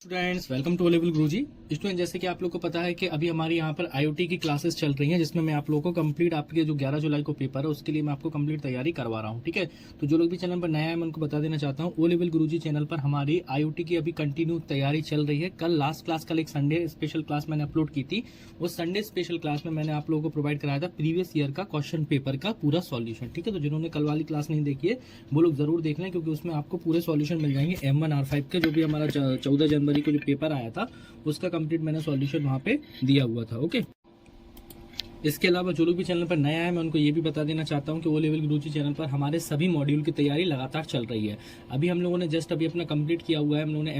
Students welcome to level Guruji. Student जैसे कि आप लोग को पता है कि अभी हमारी यहाँ पर आईओटी की क्लासेस चल रही हैं, जिसमें मैं आप लोगों को कंप्लीट आपके जो 11 जुलाई को पेपर है उसके लिए मैं आपको कंप्लीट तैयारी करवा रहा हूँ। ठीक है, तो जो लोग भी चैनल पर नया है मैं उनको बता देना चाहता हूँ, ओ लेवल गुरुजी चैनल पर हमारी आईओटी की अभी कंटिन्यू तैयारी चल रही है। कल लास्ट क्लास, कल एक संडे स्पेशल क्लास मैंने अपलोड की थी। उस संडे स्पेशल क्लास में मैंने आप लोगों को प्रोवाइड कराया था प्रीवियस ईयर का क्वेश्चन पेपर का पूरा सॉल्यूशन। ठीक है, तो जिन्होंने कल वाली क्लास नहीं देखी है वो लोग जरूर देख लें, क्योंकि उसमें आपको पूरे सॉल्यूशन मिल जाएंगे। M1R5 के जो भी हमारा 14 जनवरी को जो पेपर आया था उसका कंप्लीट मैंने सॉल्यूशन वहां पे दिया हुआ था। ओके, इसके अलावा जो लोग भी चैनल पर नया है मैं उनको ये भी बता देना चाहता हूँ कि ओ लेवल गुरुजी चैनल पर हमारे सभी मॉड्यूल की तैयारी लगातार चल रही है। अभी हम लोगों ने जस्ट अभी अपना कंप्लीट किया हुआ है। हम लोगों ने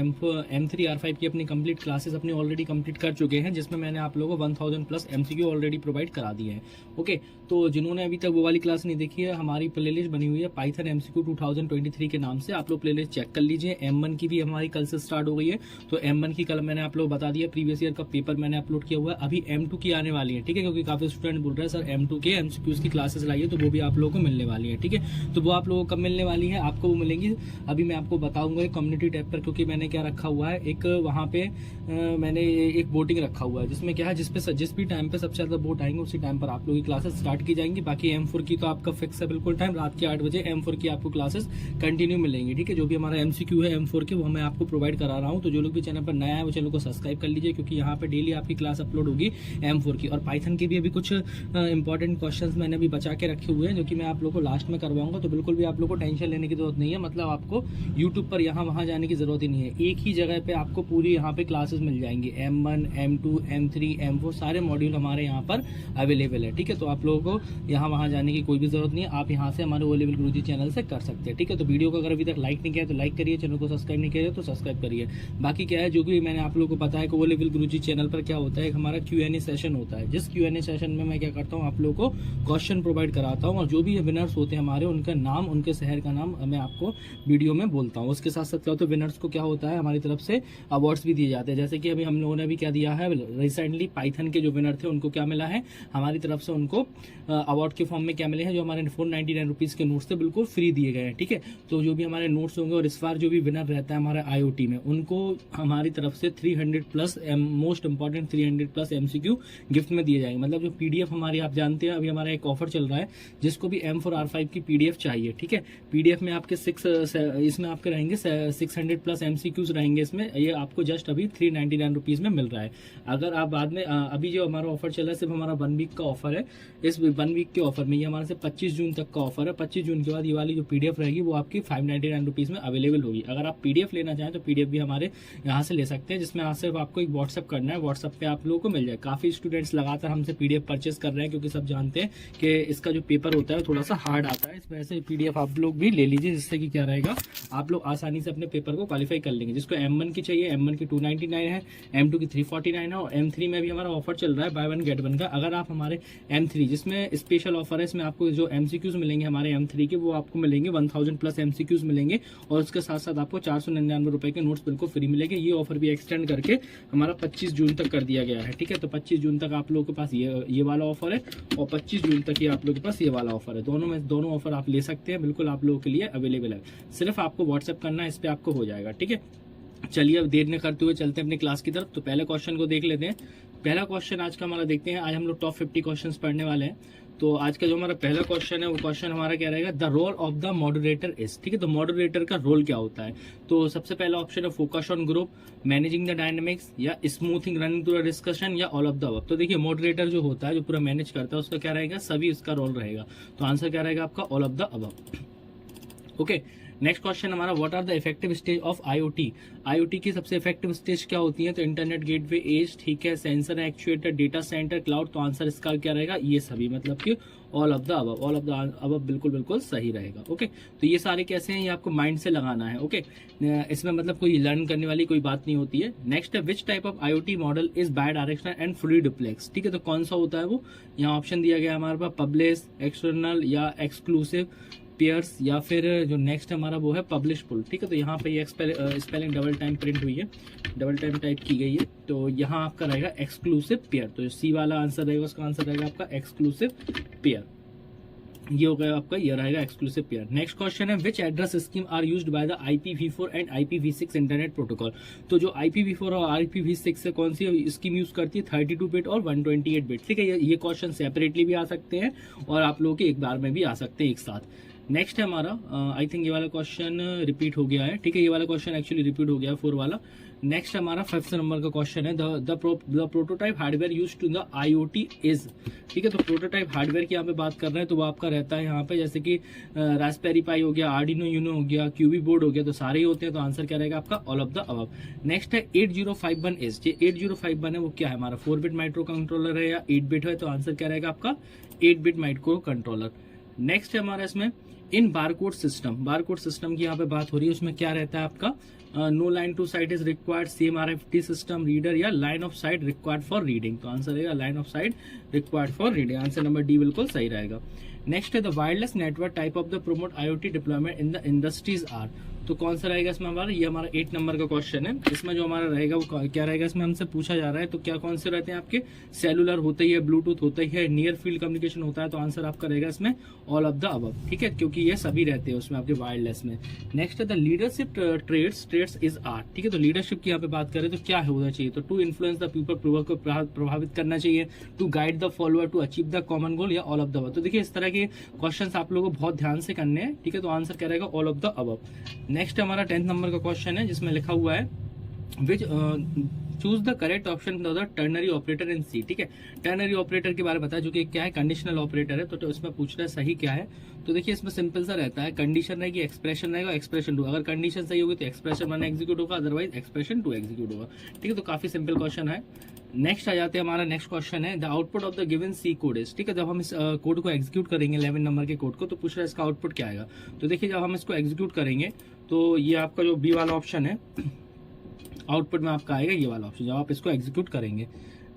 M3R5 की अपनी कंप्लीट क्लासेस अपनी ऑलरेडी कंप्लीट कर चुके हैं, जिसमें मैंने आप लोगों को 1000 प्लस MCQ ऑलरेडी प्रोवाइड करा दिए हैं। ओके, तो जिन्होंने अभी तक वो वाली क्लास नहीं देखी है, हमारी प्लेलिस्ट बनी हुई है पाइथन MCQ 2023 के नाम से, आप लोग प्लेलिस्ट चेक कर लीजिए। M1 की भी हमारी कल से स्टार्ट हो गई है, तो M1 की कल मैंने आप लोग बता दिया, प्रीवियस ईयर का पेपर मैंने अपलोड किया हुआ है। अभी M2 की आने वाली है। ठीक है, क्योंकि काफी स्टूडेंट बोल रहे हैं सर M2 के MCQs की क्लासेस लाइए, तो वो भी आप लोगों को मिलने वाली है। ठीक है, तो वो आप लोगों को कब मिलने वाली है, आपको वो मिलेंगी अभी मैं आपको बताऊंगा कम्युनिटी टैब पर, क्योंकि मैंने क्या रखा हुआ है, एक वहाँ पे मैंने एक वोटिंग रखा हुआ है, जिसमें क्या है जिस भी टाइम पे सबसे ज्यादा वोट आएंगे उसी टाइम पर आप लोगों की क्लासेस स्टार्ट की जाएंगी। बाकी M4 की तो आपका फिक्स है बिल्कुल टाइम, रात के 8 बजे M4 की आपको क्लासेस कंटिन्यू मिलेंगी। ठीक है, जो भी हमारा MCQ है M4 के वो मैं आपको प्रोवाइड करा रहा हूँ। तो जो लोग भी चैनल पर नया है वो चैनल को सब्सक्राइब कर लीजिए, क्योंकि यहाँ पे डेली आपकी क्लास अपलोड होगी M4 की। और पाइथन के भी अभी कुछ इंपॉर्टेंट क्वेश्चंस मैंने अभी बचा के रखे हुए हैं, जो कि मैं आप लोगों को लास्ट में करवाऊंगा। तो बिल्कुल भी आप लोगों को टेंशन लेने की जरूरत नहीं है, मतलब आपको यूट्यूब पर यहाँ वहाँ जाने की जरूरत ही नहीं है। एक ही जगह पे आपको पूरी यहाँ पे क्लासेस मिल जाएंगी। M1, M2, M3, M4 सारे मॉड्यूल हमारे यहाँ पर अवेलेबल है। ठीक है, तो आप लोगों को यहाँ वहाँ जाने की कोई भी जरूरत नहीं है, आप यहाँ से हमारे ओ लेवल गुरुजी चैनल से कर सकते हैं। ठीक है, तो वीडियो को अगर अभी तक लाइक नहीं किया तो लाइक करिए, चैनल को सब्सक्राइब नहीं किया तो सब्सक्राइब करिए। बाकी क्या है, जो कि मैंने आप लोगों को पता है कि ओ लेवल गुरुजी चैनल पर क्या होता है, हमारा Q&A सेशन होता है, जिस Q&A सेशन में मैं क्या करता हूँ, आप लोगों को क्वेश्चन प्रोवाइड कराता हूँ, और जो भी विनर्स होते हैं हमारे उनका नाम, उनके शहर का नाम मैं आपको वीडियो में बोलता हूँ। उसके साथ साथ क्या होता है, विनर्स को क्या होता है, हमारी तरफ से अवार्ड्स भी दिए जाते हैं। जैसे कि अभी हम लोगों ने भी क्या दिया है, रिसेंटली पाइथन के जो विनर थे उनको क्या मिला है, हमारी तरफ से उनको अवार्ड के फॉर्म में क्या मिले हैं, जो हमारे 499 रुपीज के नोट्स थे बिल्कुल फ्री दिए गए हैं। ठीक है, तो जो भी हमारे नोट्स होंगे, और इस बार जो भी विनर रहता है हमारे IoT में, उनको हमारी तरफ से 300 plus most important 300 plus MCQ gift में दिए जाएंगे। मतलब जो PDF हमारी, आप जानते हैं अभी हमारा एक ऑफर चल रहा है, जिसको भी M4R5 की PDF चाहिए। ठीक है, PDF में आपके इसमें आपके रहेंगे 600 प्लस MCQs रहेंगे इसमें, ये आपको जस्ट अभी 399 रुपीज में मिल रहा है। अगर आप बाद में अभी जो हमारा ऑफर चल रहा है सिर्फ हमारा 1 वीक का ऑफर है, इस 1 वीक के ऑफर में ये हमारे से 25 जून तक का ऑफर है। 25 जून के बाद ये वाली जो PDF रहेगी वो आपकी 599 रुपीज में अवेलेबल होगी। अगर आप PDF लेना चाहें तो PDF भी हमारे यहाँ से ले सकते हैं, जिसमें सिर्फ आपको एक व्हाट्सअप करना है, व्हाट्सअप पे आप लोगों को मिल जाए। काफी स्टूडेंट्स लगातार हमसे PDF परचेस कर रहे हैं, क्योंकि सब जानते हैं कि इसका जो पेपर होता है थोड़ा सा हार्ड आता है। इस वजह से PDF आप लोग भी ले लीजिए, जिससे कि क्या रहेगा, आप लोग आसानी से अपने पेपर को क्वालिफाई कर लेंगे। जिसको M1 की चाहिए, M1 की 299 है, M2 की 349 है, और M3 में भी हमारा ऑफर चल रहा है बाय 1 गेट 1 का। अगर आप हमारे M3, जिसमें स्पेशल ऑफर है, इसमें आपको जो MCQs मिलेंगे हमारे M3 के, वो आपको मिलेंगे 1000 प्लस MCQs मिलेंगे, और उसके साथ साथ आपको 499 रुपए के नोट्स बिल्कुल फ्री मिलेंगे। ये ऑफर भी एक्सटेंड करके हमारा 25 जून तक कर दिया गया है। ठीक है, तो 25 जून तक आप लोगों के पास ये वाला ऑफर है, और 25 जून तक ही आप लोगों के पास ये वाला ऑफर है। दोनों ऑफर आप ले सकते हैं, बिल्कुल आप लोगों के लिए अवेलेबल है। सिर्फ आपको व्हाट्सएप करना है, इस पे आपको हो जाएगा। ठीक है, चलिए अब देर न करते हुए चलते हैं अपनी क्लास की तरफ। तो पहले क्वेश्चन को देख लेते हैं। पहला क्वेश्चन आज का हमारा देखते हैं। आज हम लोग टॉप 50 क्वेश्चंस पढ़ने वाले हैं। तो आज का जो हमारा पहला क्वेश्चन है वो क्वेश्चन हमारा क्या रहेगा, the role of the moderator is. ठीक है, तो मॉडरेटर का रोल क्या होता है। तो सबसे पहला ऑप्शन है focus on group, managing the dynamics, या smoothing running through the discussion, या ऑल ऑफ द अबव। तो देखिए मॉडरेटर जो होता है, जो पूरा मैनेज करता है, उसका क्या रहेगा, सभी उसका रोल रहेगा। तो आंसर क्या रहेगा आपका, all of the above. Okay, next question हमारा, what are the effective stage of IoT की सबसे इफेक्टिव स्टेज क्या होती है। तो इंटरनेट गेटवे, एज, ठीक है, sensor actuator, data centre, cloud. तो आंसर इसका क्या रहेगा, ये सभी, मतलब कि all of the above. All of the above बिल्कुल सही रहेगा। ओके, तो ये सारे कैसे हैं, ये आपको माइंड से लगाना है। ओके, इसमें मतलब कोई लर्न करने वाली कोई बात नहीं होती है। नेक्स्ट है, which type of IoT model is by directional and fully duplex. ठीक है, तो कौन सा होता है वो, यहाँ ऑप्शन दिया गया हमारे पास, पब्लिश, एक्सटर्नल, या एक्सक्लूसिव, पेयर्स, या फिर जो नेक्स्ट हमारा वो है पब्लिश पुल। ठीक है, तो यहाँ पे ये स्पेलिंग डबल टाइम प्रिंट हुई है, डबल टाइम टाइप की गई है, तो यहाँ आपका रहेगा एक्सक्लूसिव पेयर। तो C वाला आंसर रहेगा, उसका आंसर रहेगा आपका एक्सक्लूसिव पेयर। ये हो गया आपका, ये रहेगा एक्सक्लूसिव पेयर। नेक्स्ट क्वेश्चन है which address scheme are used by the IPv4 and IPv6 internet protocol. तो जो IPv4 और IPv6 से कौन सी स्कीम यूज करती है, 32 बिट और 128 बिट। ठीक है, ये क्वेश्चन सेपरेटली भी आ सकते हैं और आप लोगों के एक बार में भी आ सकते हैं एक साथ। नेक्स्ट है हमारा, आई थिंक ये वाला क्वेश्चन रिपीट हो गया है। ठीक है, ये वाला क्वेश्चन एक्चुअली रिपीट हो गया है 4 वाला। नेक्स्ट हमारा 5th नंबर का क्वेश्चन है the prototype hardware use to the IoT is. ठीक है, तो प्रोटोटाइप हार्डवेयर की यहाँ पे बात कर रहे हैं तो वो आपका रहता है यहाँ पे, जैसे कि रास्पबेरी पाई हो गया, आर्डिनो यूनो हो गया, क्यूबी बोर्ड हो गया, तो सारे ही होते हैं। तो आंसर क्या रहेगा आपका, all of the above. Next है 8051 इज। ये 8051 है वो क्या है हमारा, 4 बिट माइक्रो कंट्रोलर है या 8 बिट है, तो आंसर क्या रहेगा आपका 8 बिट माइक्रो कंट्रोलर। नेक्स्ट है हमारा इसमें इन बारकोड सिस्टम की यहाँ पे बात हो रही है, उसमें क्या रहता है आपका, no line to sight is required, same RFID system, reader या line of sight required for reading. तो आंसर रहेगा line of sight required for reading. Answer number D बिल्कुल सही रहेगा। नेक्स्ट है the wireless network type of the promote IoT deployment in the industries are. तो कौन सा रहेगा इसमें हमारा, ये हमारा 8 नंबर का क्वेश्चन है। इसमें जो हमारा रहेगा वो क्या रहेगा, इसमें हमसे पूछा जा रहा है तो क्या कौन से रहते हैं आपके, सेलुलर होता ही है, ब्लूटूथ होता ही है, नियर फील्ड कम्युनिकेशन होता है। तो आंसर आपका रहेगा इसमें ऑल ऑफ द अबव। ठीक है, क्योंकि ये सभी रहते हैं उसमें आपके वायरलेस में। नेक्स्ट है the leadership traits is are. ठीक है, तो लीडरशिप की यहाँ पे बात करें तो क्या होना चाहिए, तो टू इन्फ्लुएंस द पीपल को प्रभावित करना चाहिए, to guide the follower, to achieve the common goal, या ऑल ऑफ द अबव। तो देखिए इस तरह के क्वेश्चन आप लोगों को बहुत ध्यान से करने हैं। ठीक है, तो आंसर क्या रहेगा, all of the above. Next हमारा 10th नंबर का क्वेश्चन है जिसमें लिखा हुआ है which choose the correct option the ternary operator in C. ठीक है, टर्नरी ऑपरेटर के बारे में बताया जो कि क्या है, कंडीशनल ऑपरेटर है। तो इसमें पूछ रहा है सही क्या है, तो देखिए इसमें सिंपल सा रहता है, कंडीशन रहेगी, एक्सप्रेशन रहेगा, एक्सप्रेशन 2। अगर कंडीशन सही होगी तो एक्सप्रेशन 1 एग्जीक्यूट होगा, अदरवाइज एक्सप्रेशन 2 एग्जीक्यूट होगा। ठीक है, तो काफी सिंपल क्वेश्चन है। नेक्स्ट आ जाते हैं, हमारा नेक्स्ट क्वेश्चन है the output of the given C code is. ठीक है, जब हम इस कोड को एग्जीक्यूट करेंगे 11 नंबर के कोड को, तो पूछ रहा है इसका आउटपुट क्या आएगा। तो देखिए जब हम इसको एग्जीक्यूट करेंगे तो ये आपका जो बी वाला ऑप्शन है, आउटपुट में आपका आएगा ये वाला ऑप्शन जब आप इसको एग्जीक्यूट करेंगे।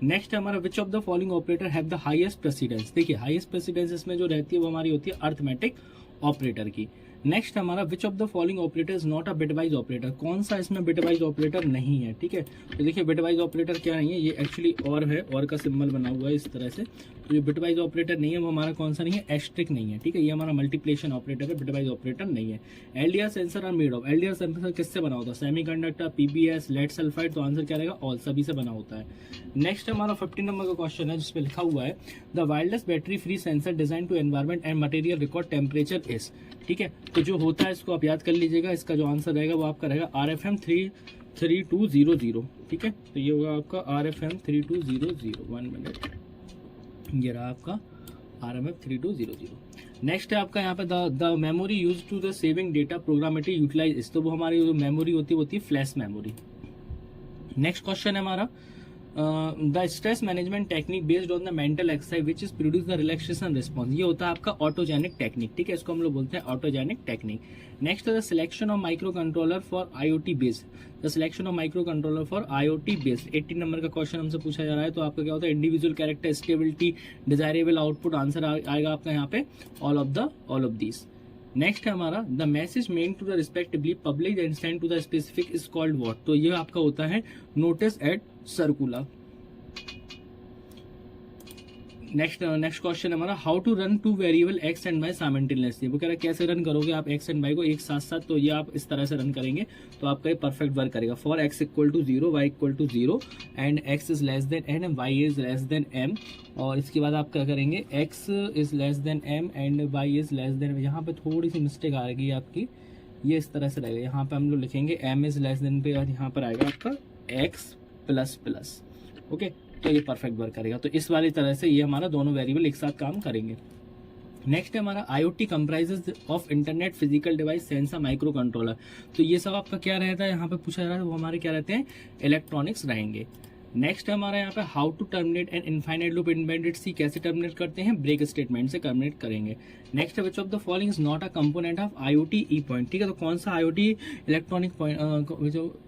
नेक्स्ट है हमारा विच of the following operator have the highest precedence. देखिए हाईएस्ट प्रेसिडेंस इसमें जो रहती है वो हमारी होती है अर्थमेटिक ऑपरेटर की। नेक्स्ट हमारा विच of the following operator is not a bitwise operator. कौन सा इसमें बिटवाइज ऑपरेटर नहीं है। ठीक है, तो देखिए बिटवाइज ऑपरेटर क्या नहीं है, ये एक्चुअली और है, और का सिंबल बना हुआ है इस तरह से। तो ये बिटवाइज ऑपरेटर नहीं है, वो हमारा कौन सा नहीं है, एस्ट्रिक नहीं है। ठीक है, ये हमारा मल्टीप्लिकेशन ऑपरेटर है, बिटवाइज ऑपरेटर नहीं है। LDR sensor are made of. LDR sensor किससे बना होता है, सेमीकंडक्टर, PBS, लेड सल्फाइड। तो आंसर क्या रहेगा, ऑल सभी से बना होता है। नेक्स्ट हमारा 15 नंबर का क्वेश्चन है जिसमें लिखा हुआ है the wireless battery free sensor design to environment and material record temperature is. ठीक है, तो जो होता है इसको आप याद कर लीजिएगा, इसका जो आंसर रहेगा वो आपका रहेगा RFM 3200। ठीक है, तो ये होगा आपका RFM 3200। 1 मिनट, ये रहा आपका RMF 3200। नेक्स्ट है आपका यहाँ पे the memory use to the saving data programmative utilize. तो वो हमारी जो मेमोरी होती है वो होती है फ्लैश मेमोरी। नेक्स्ट क्वेश्चन है हमारा the stress management technique based on the mental exercise which is produce the relaxation response. ये होता है आपका ऑटोजेनिक टेक्निक। ठीक है, इसको हम लोग बोलते हैं ऑटोजेनिक टेक्निक। नेक्स्ट है the selection of micro controller for IoT based. The selection of micro controller for IoT based 18 number का क्वेश्चन हमसे पूछा जा रहा है। तो आपका क्या होता है, individual character, stability, desirable output. Answer आएगा आपका यहाँ पे ऑल ऑफ दिस। नेक्स्ट है हमारा the message main to the respectively public and send to the specific is called what. तो ये आपका होता है notice at circular. Next question है हमारा how to run two variable X and Y simultaneously. वो कह रहा है कैसे रन करोगे आप एक्स एंड वाई को एक साथ साथ। तो ये आप इस तरह से रन करेंगे तो आपका ये परफेक्ट वर्क करेगा। For X equal to 0, Y equal to 0 and X is less than N and Y is less than M. और इसके बाद आप क्या करेंगे, X is less than M and Y is less than. यहाँ पे थोड़ी सी मिस्टेक आएगी आपकी, ये इस तरह से रहेगा। यहाँ पे हम लोग लिखेंगे एम इज लेस देन पे, और यहाँ पर आएगा आपका एक्स प्लस प्लस। ओके, तो ये परफेक्ट वर्क करेगा। तो इस वाली तरह से ये हमारा दोनों वेरिएबल एक साथ काम करेंगे। नेक्स्ट है हमारा IoT comprises of internet, physical device, sensor, micro controller. तो ये सब आपका क्या रहता है, यहाँ पे पूछा जा रहा है, वो हमारे क्या रहते हैं, इलेक्ट्रॉनिक्स रहेंगे। नेक्स्ट है हमारा यहाँ पे how to terminate an infinite loop embedded C. कैसे टर्मिनेट करते हैं, ब्रेक स्टेटमेंट से टर्मिनेट करेंगे। नेक्स्ट है which of the following is not a component of IoT ई पॉइंट। ठीक है, तो कौन सा IoT electronic point,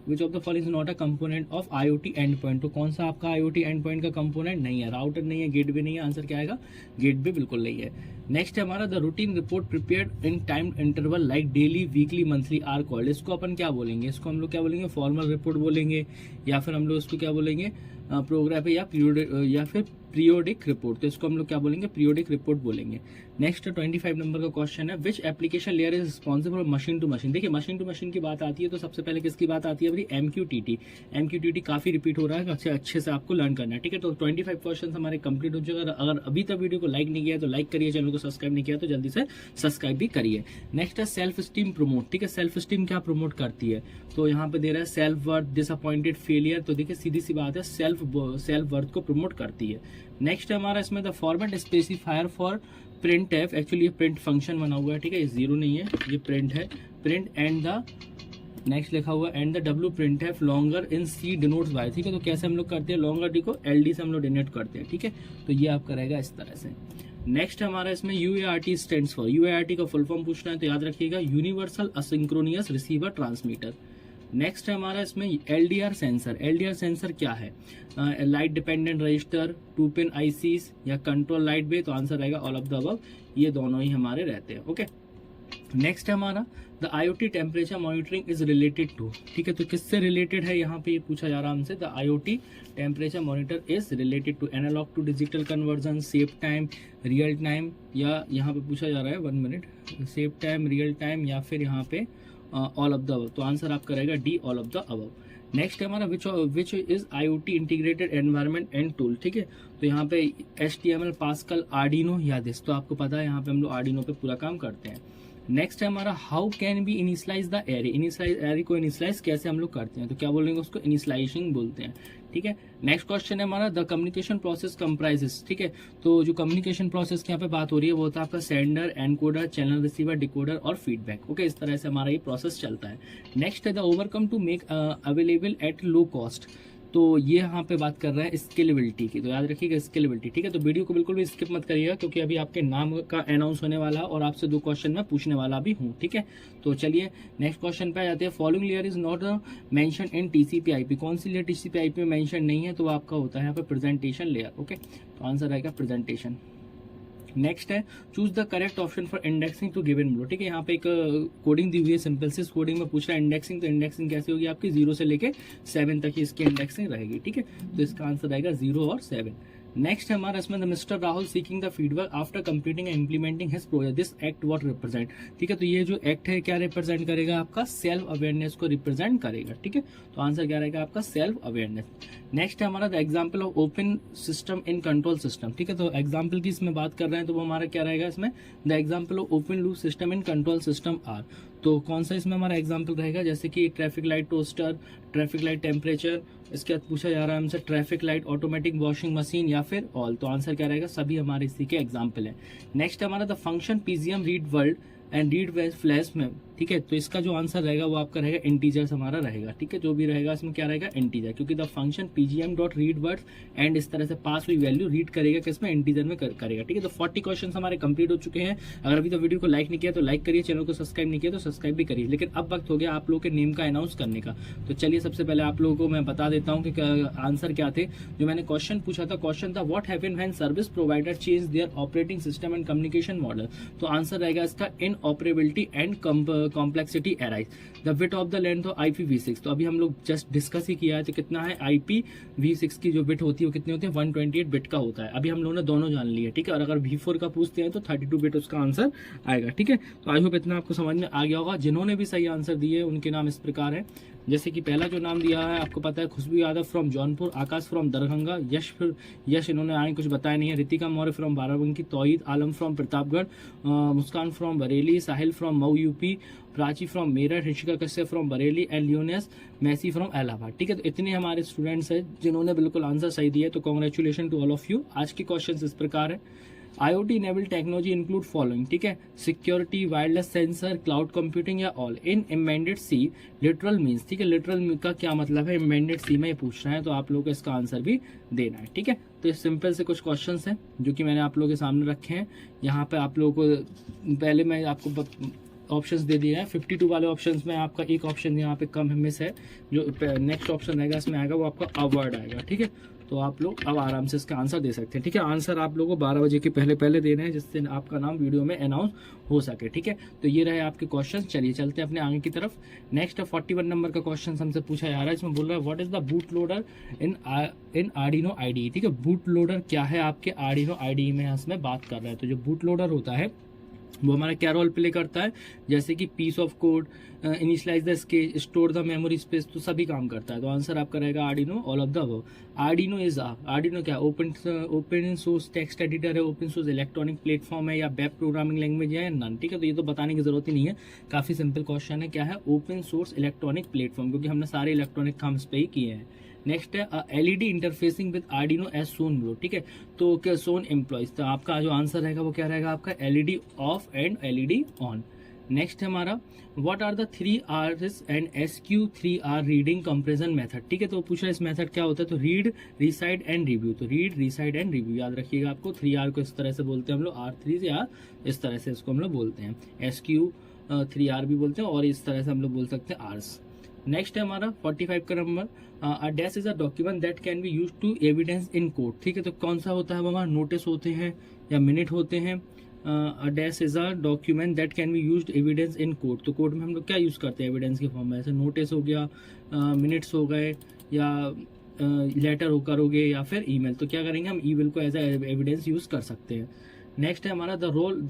which of the following is not a component of IoT end point. तो कौन सा आपका IoT एंड पॉइंट का कंपोनेंट नहीं है, राउटर नहीं है, गेट भी नहीं है। आंसर क्या आएगा, गेट भी बिल्कुल नहीं है। नेक्स्ट है हमारा the routine report prepared in time interval like daily, weekly, monthly are called. इसको अपन क्या बोलेंगे, इसको हम लोग क्या बोलेंगे, फॉर्मल रिपोर्ट बोलेंगे, या फिर हम लोग इसको क्या बोलेंगे, प्रोग्राम है या फिर पीरियोडिक रिपोर्ट, तो इसको हम लोग क्या बोलेंगे, पीरियोडिक रिपोर्ट बोलेंगे। नेक्स्ट 25 नंबर का क्वेश्चन है, which application layer is responsible for machine to machine. देखिए मशीन टू मशीन की बात आती है तो सबसे पहले किसकी बात आती है भाई, MQTT। MQTT काफी रिपीट हो रहा है, अच्छे से आपको लर्न करना है, ठीक है। तो 25 क्वेश्चन हमारे कंप्लीट हो जाएगा। अगर अभी तक वीडियो को लाइक नहीं किया तो लाइक करिए, चैनल को सब्सक्राइब नहीं किया तो जल्दी से सब्सक्राइब भी करिए। नेक्स्ट है सेल्फ स्टीम प्रमोट, ठीक है। सेल्फ स्टीम क्या प्रमोट करती है, तो यहाँ पे दे रहा है सेल्फ वर्थ, डिसअपॉइंटेड, फेलियर, तो देखिए सीधी सी बात है सेल्फ वर्थ को प्रमोट करती है। नेक्स्ट है हमारा इसमें the format specifier for print F, actually ये प्रिंट फंक्शन बना हुआ है, ठीक है, ये जीरो नहीं है, ये प्रिंट है, प्रिंट एंड द नेक्स्ट लिखा हुआ and the W print F longer in C denotes by, ठीक है। तो कैसे हम लोग करते हैं, लॉन्गर डी को LD से हम लोग डिनोट करते हैं, ठीक है। तो ये आपका रहेगा इस तरह से। नेक्स्ट हमारा इसमें UART स्टैंड्स फॉर, UART का फुल फॉर्म पूछना है तो याद रखिएगा यूनिवर्सल असिंक्रोनियस रिसीवर ट्रांसमीटर। नेक्स्ट है हमारा इसमें LDR सेंसर। LDR सेंसर क्या है, light dependent register, 2 pin ICs या कंट्रोल लाइट बे, तो आंसर रहेगा ऑल ऑफ द अबव, ये दोनों ही हमारे रहते हैं, ओके। नेक्स्ट है हमारा the IoT temperature monitoring is related to, ठीक है। तो किससे रिलेटेड है यहाँ पे ये पूछा जा रहा है हमसे, the IoT temperature monitor is related to analog to digital conversion, save time, real time, या यहाँ पे पूछा जा रहा है 1 minute, save time, real time, या फिर यहाँ पे ऑल ऑफ द अबव, तो आंसर आपका रहेगा D, all of the above. Next है हमारा which is IoT integrated environment and tool, ठीक है। तो यहाँ पे HTML, पास्कल, आर्डिनो या दिस, तो आपको पता है यहाँ पे हम लोग आर्डिनो पे पूरा काम करते हैं। नेक्स्ट है हमारा how can be initialise the array, initialise array को इनिशियलाइज कैसे हम लोग करते हैं, तो क्या बोलेंगे उसको, इनिशियलाइजिंग बोलते हैं, ठीक है। नेक्स्ट क्वेश्चन है हमारा द कम्युनिकेशन प्रोसेस कंप्राइजेस, ठीक है। तो जो कम्युनिकेशन प्रोसेस की यहाँ पे बात हो रही है वो होता है आपका sender, encoder, channel receiver, decoder और फीडबैक, ओके। इस तरह से हमारा ये प्रोसेस चलता है। नेक्स्ट है the overcome to make available at low cost, तो ये यहाँ पे बात कर रहा है स्केलेबिलिटी की, तो याद रखिएगा स्केलेबिलिटी, ठीक है। तो वीडियो को बिल्कुल भी स्किप मत करिएगा क्योंकि अभी आपके नाम का अनाउंस होने वाला है और आपसे 2 क्वेश्चन मैं पूछने वाला भी हूँ, ठीक है। तो चलिए नेक्स्ट क्वेश्चन पे आ जाते हैं। Following layer is not mention in TCP/IP, कौन सी लेयर TCP/IP में मेंशन नहीं है, तो आपका होता है यहाँ पे प्रेजेंटेशन लेयर, ओके। तो आंसर आएगा प्रेजेंटेशन। नेक्स्ट है choose the correct option for indexing to given block, ठीक है। यहाँ पे एक कोडिंग दी हुई है, सिंपल से कोडिंग में पूछ रहा है इंडेक्सिंग, तो इंडेक्सिंग कैसे होगी आपकी 0 से लेके 7 तक ही इसकी इंडेक्सिंग रहेगी, ठीक है। तो इसका आंसर रहेगा 0 और 7। नेक्स्ट है हमारा इसमें mister Rahul seeking the feedback after completing and implementing his project, this act what represent, ठीक है। तो ये जो एक्ट है क्या रिप्रेजेंट करेगा, आपका सेल्फ अवेयरनेस को रिप्रेजेंट करेगा, ठीक है। तो आंसर क्या रहेगा आपका सेल्फ अवेयरनेस। नेक्स्ट है हमारा the example of open system in control system, ठीक है। तो एग्जाम्पल की इसमें बात कर रहे हैं तो वो हमारा क्या रहेगा इसमें, the example of open loop system in control system are, तो कौन सा इसमें हमारा एग्जाम्पल रहेगा, जैसे कि traffic light toaster, traffic light temperature, इसके बाद पूछा जा रहा है हमसे traffic light automatic washing machine या फिर ऑल, तो आंसर क्या रहेगा, सभी हमारे इसी के एग्जाम्पल है। नेक्स्ट हमारा the function PGM read world and read flash में, ठीक है। तो इसका जो आंसर रहेगा वो आपका रहेगा इंटीजर्स हमारा रहेगा, ठीक है। जो भी रहेगा इसमें क्या रहेगा इंटीजर, क्योंकि the function PGM dot read word and इस तरह से पास हुई वैल्यू रीड करेगा किसमें, इंटीजर में करेगा, ठीक है। तो 40 क्वेश्चन हमारे कंप्लीट हो चुके हैं। अगर अभी तो वीडियो को लाइक नहीं किया तो लाइक करिए, चैनल को सब्सक्राइब नहीं किया तो सब्सक्राइब भी करिए। लेकिन अब वक्त हो गया आप लोगों के नेम का अनाउंस करने का, तो चलिए सबसे पहले आप लोगों को मैं बता देता हूँ कि आंसर क्या थे। जो मैंने क्वेश्चन पूछा था, क्वेश्चन था what happen when service provider change their operating system and communication model, तो आंसर रहेगा इसका inoperability and complexity arise. The bit of the length of IPv6, तो अभी हम लोग जस्ट डिस्कस ही किया है, तो कितना है IPv6 की जो बिट होती है वो कितनी होती है, 128 बिट का होता है। अभी हम लोगों ने दोनों जान लिए, ठीक है। और अगर V4 का पूछते हैं तो 32 बिट उसका आंसर आएगा, ठीक है। तो आई होप इतना आपको समझ में आ गया होगा। जिन्होंने भी सही आंसर दिए उनके नाम इस प्रकार है, जैसे कि पहला जो नाम दिया है आपको पता है, खुशबू यादव फ्रॉम जौनपुर, आकाश फ्रॉम दरभंगा, यश इन्होंने आगे कुछ बताया नहीं है, Ritika Maurya from Barabanki, Tauheed Alam from Pratapgarh, Muskan from Bareilly, Sahil from Mau UP, Prachi from Meerut, Rishika Kashyap from Bareilly and Lioness Massey from Allahabad, ठीक है। तो इतने हमारे स्टूडेंट्स हैं जिन्होंने बिल्कुल आंसर सही दिया, तो congratulation to all of you. आज के क्वेश्चन इस प्रकार है, IoT enabled technology include following, ठीक है, security, wireless sensor, cloud computing या all in embedded C literal means, ठीक है। लिटरल का क्या मतलब है, एम्बेडेड सी में ये पूछ रहे हैं, तो आप लोगों को इसका आंसर भी देना है, ठीक है। तो इस सिंपल से कुछ क्वेश्चंस हैं जो कि मैंने आप लोगों के सामने रखे हैं। यहाँ पे आप लोगों को पहले मैं आपको ऑप्शंस दे दिए हैं। 52 वाले ऑप्शंस में आपका एक ऑप्शन यहाँ पे कम मिस है, जो नेक्स्ट ऑप्शन रहेगा इसमें आएगा वो आपका अवर्ड आएगा, ठीक है। तो आप लोग अब आराम से इसका आंसर दे सकते हैं, ठीक है। आंसर आप लोगों को 12 बजे के पहले देने हैं, जिससे आपका नाम वीडियो में अनाउंस हो सके, ठीक है। तो ये रहे आपके क्वेश्चन। चलिए चलते हैं अपने आगे की तरफ। नेक्स्ट 41 नंबर का क्वेश्चन हमसे पूछा जा रहा है, इसमें बोल रहा है what is the boot loader in Arduino IDE, ठीक है। बूट लोडर क्या है आपके आर्डिनो आईडीई में, इसमें बात कर रहा है। तो जो बूट लोडर होता है वो हमारा क्या रोल प्ले करता है, जैसे कि piece of code, initialise the sketch, store the memory space, तो सभी काम करता है। तो आंसर आपका रहेगा Arduino, all of the above. Arduino is Arduino क्या ओपन सोर्स टेक्स्ट एडिटर है, ओपन सोर्स इलेक्ट्रॉनिक प्लेटफॉर्म है, या वेब प्रोग्रामिंग लैंग्वेज है, या नन, ठीक है। तो ये तो बताने की जरूरत ही नहीं है, काफी सिंपल क्वेश्चन है। क्या है ओपन सोर्स इलेक्ट्रॉनिक प्लेटफॉर्म, क्योंकि हमने सारे इलेक्ट्रॉनिक काम इस पे ही किए हैं। नेक्स्ट है LED interfacing with Arduino as shown below, ठीक है। तो क्या सोन एम्प्लॉयज, तो आपका जो आंसर रहेगा वो क्या रहेगा आपका LED off and LED on. Next है हमारा what are the 3Rs and SQ3R reading comparison method, ठीक है। तो पूछ रहा है इस मेथड क्या होता है, तो रीड, रिसाइड एंड रिव्यू। तो रीड, रिसाइड एंड रिव्यू याद रखिएगा आपको। 3R को इस तरह से बोलते हैं हम लोग, R3 या इस तरह से इसको हम लोग बोलते हैं, SQ3R भी बोलते हैं, और इस तरह से हम लोग बोल सकते हैं आर्स। नेक्स्ट है हमारा 45 का number, a dash is a document that can be use to evidence in court, ठीक है। तो कौन सा होता है हमारा, नोटिस होते हैं या मिनट होते हैं। अ dash is a document that can be used evidence in court, तो कोर्ट में हम लोग क्या यूज करते हैं एविडेंस के फॉर्म में, जैसे नोटिस हो गया, मिनट्स हो गए, या लेटर हो करोगे, या फिर ईमेल, तो क्या करेंगे हम ईमेल को एज ए एविडेंस यूज कर सकते हैं। नेक्स्ट है हमारा the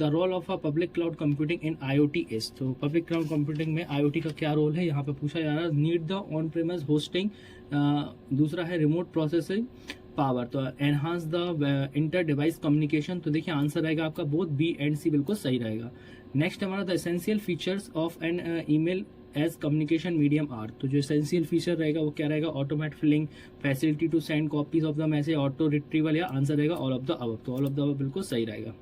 role of a public cloud computing in IoT is, तो पब्लिक क्लाउड कंप्यूटिंग में IoT का क्या रोल है यहाँ पे पूछा जा रहा है। Need the on premise hosting, दूसरा है रिमोट प्रोसेसिंग पावर, तो enhance the inter device communication. तो देखिए आंसर रहेगा आपका बोथ बी एंड सी, बिल्कुल सही रहेगा। नेक्स्ट हमारा the essential features of an email as communication medium are, तो जो एसेंशियल फीचर रहेगा वो क्या रहेगा, automate filling, facility to send copies of the message, auto retrieval, या आंसर रहेगा ऑल ऑफ द अबव। तो ऑल ऑफ द अबव बिल्कुल सही रहेगा।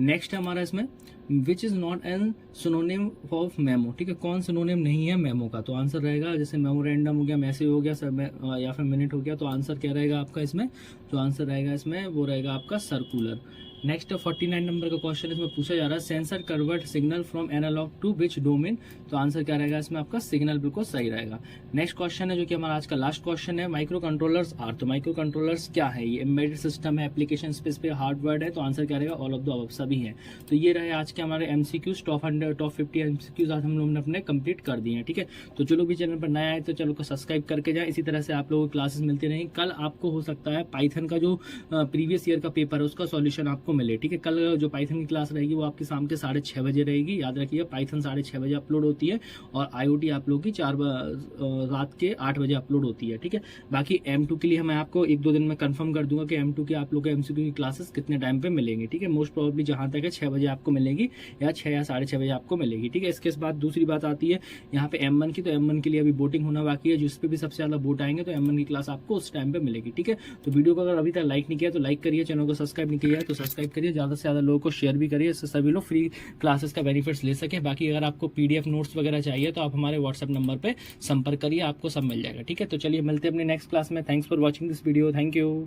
नेक्स्ट हमारा इसमें which is not an synonym of memo, ठीक है। कौन सिनोनिम नहीं है मेमो का, तो आंसर रहेगा जैसे मेमोरेंडम हो गया, मैसेज हो गया, या फिर मिनट हो गया, तो आंसर क्या रहेगा आपका इसमें, जो आंसर रहेगा इसमें वो रहेगा आपका सर्कुलर। नेक्स्ट 49 नंबर का क्वेश्चन इसमें पूछा जा रहा है sensor convert signal from analog to which domain, तो आंसर क्या रहेगा इसमें आपका सिग्नल, बिल्कुल सही रहेगा। नेक्स्ट क्वेश्चन है जो कि हमारा आज का लास्ट क्वेश्चन है, माइक्रो कंट्रोलर्स आर, तो माइक्रो कंट्रोलर्स क्या है, ये एम्बेडेड सिस्टम है, एप्लीकेशन स्पेस पे हार्डवेयर है, तो आंसर क्या रहेगा ऑल ऑफ द अबव, सभी है। तो ये रहे आज के हमारे MCQs, टॉप 100 टॉप 50 MCQs आज हम लोगों ने अपने कंप्लीट कर दिए हैं, ठीक है। तो जो लोग भी चैनल पर नया आए तो चैनल को सब्सक्राइब करके जाए, इसी तरह से आप लोगों को क्लासेस मिलती रहेंगी। कल आपको हो सकता है पाइथन का जो प्रीवियस ईयर का पेपर है उसका सॉल्यूशन आपको मिले, ठीक है। कल जो पाइथन की क्लास रहेगी वो आपकी शाम के 6:30 बजे रहेगी, याद रखिएगा। पाइथन 6:30 बजे अपलोड होती है, और IoT आप लोगों की रात के 8 बजे अपलोड होती है, ठीक है। बाकी M2 के लिए मैं आपको 1-2 दिन में कंफर्म कर दूंगा कि M2 के आप लोग के MCQ की क्लासेस कितने टाइम पे मिलेंगी, ठीक है। मोस्ट प्रोबेबली जहां तक है 6 बजे आपको मिलेगी, या 6 या 6:30 बजे आपको मिलेगी, ठीक है। इसके बाद दूसरी बात आती है यहाँ पे M1 की, तो M1 के लिए अभी वोटिंग होना बाकी है, जिस पे भी सबसे ज्यादा वोट आएंगे तो M1 की क्लास आपको उस टाइम पे मिलेगी, ठीक है। तो वीडियो को अगर अभी तक लाइक नहीं किया तो लाइक करिए, चैनल को सब्सक्राइब नहीं किया है तो सब्सक्राइब करिए, ज्यादा से ज्यादा लोगों को शेयर भी करिए, इससे सभी लोग फ्री क्लासेस का बेनिफिट्स ले सके। बाकी अगर आपको PDF नोट्स वगैरह चाहिए तो आप हमारे WhatsApp नंबर पे संपर्क करिए, आपको सब मिल जाएगा, ठीक है। तो चलिए मिलते हैं अपने नेक्स्ट क्लास में। Thanks for watching this video, thank you.